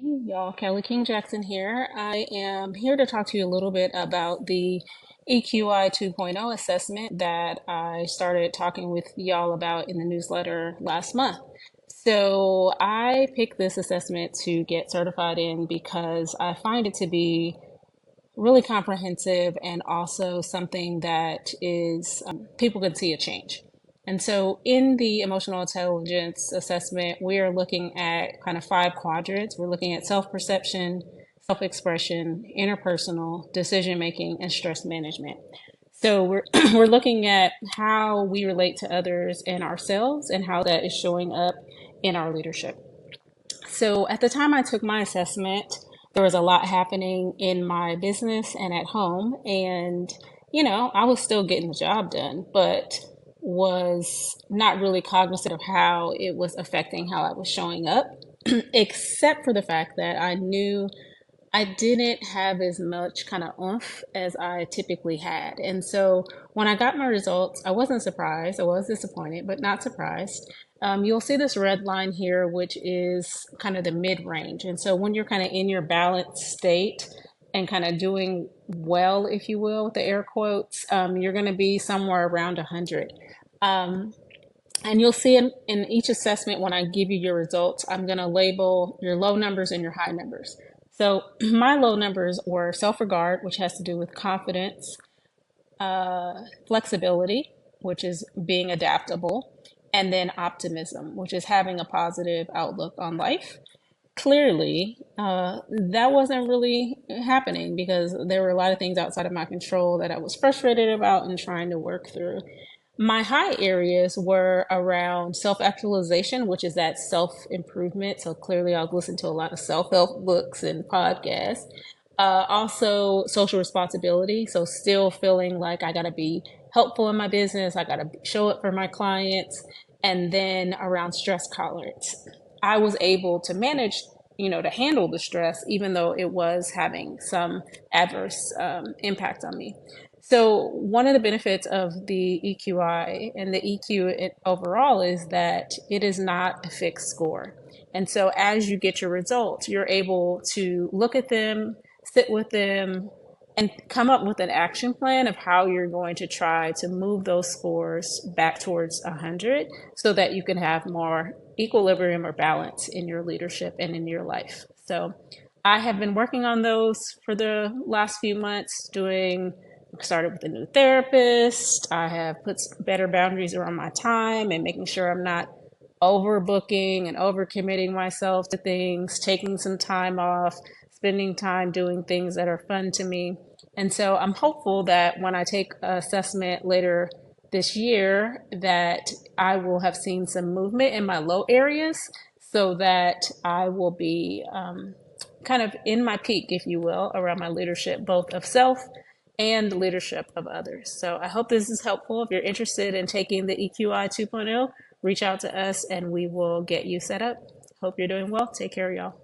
Hey, y'all, Kelly King Jackson here. I am here to talk to you a little bit about the EQI 2.0 assessment that I started talking with y'all about in the newsletter last month. So I picked this assessment to get certified in because I find it to be really comprehensive and also something that is people can see a change. And so in the emotional intelligence assessment, we are looking at kind of five quadrants. We're looking at self-perception, self-expression, interpersonal, decision making, and stress management. So we're we're looking at how we relate to others and ourselves and how that is showing up in our leadership. So at the time I took my assessment, there was a lot happening in my business and at home. And, I was still getting the job done, but was not really cognizant of how it was affecting how I was showing up, except for the fact that I knew I didn't have as much kind of oomph as I typically had. And so when I got my results, I wasn't surprised. I was disappointed, but not surprised. You'll see this red line here, which is kind of the mid range. And so when you're kind of in your balanced state and kind of doing well, if you will, with the air quotes, you're going to be somewhere around 100. Um, and you'll see in each assessment, when I give you your results, I'm going to label your low numbers and your high numbers. So my low numbers were self-regard, which has to do with confidence, flexibility, which is being adaptable, and then optimism, which is having a positive outlook on life. Clearly, that wasn't really happening because there were a lot of things outside of my control that I was frustrated about and trying to work through. My high areas were around self actualization, which is that self improvement. So clearly, I'll listen to a lot of self help books and podcasts. Also, social responsibility. So, still feeling like I got to be helpful in my business, I got to show up for my clients. And then around stress tolerance, I was able to manage, to handle the stress, even though it was having some adverse impact on me. So, one of the benefits of the EQI and the overall is that it is not a fixed score. And so, as you get your results, you're able to look at them, sit with them, and come up with an action plan of how you're going to try to move those scores back towards 100 so that you can have more equilibrium or balance in your leadership and in your life. So I have been working on those for the last few months, started with a new therapist. I have put better boundaries around my time and making sure I'm not overbooking and overcommitting myself to things, taking some time off, spending time doing things that are fun to me. And so I'm hopeful that when I take assessment later this year that I will have seen some movement in my low areas so that I will be kind of in my peak, if you will, around my leadership, both of self and leadership of others. So I hope this is helpful. If you're interested in taking the EQI 2.0, reach out to us and we will get you set up. Hope you're doing well. Take care, y'all.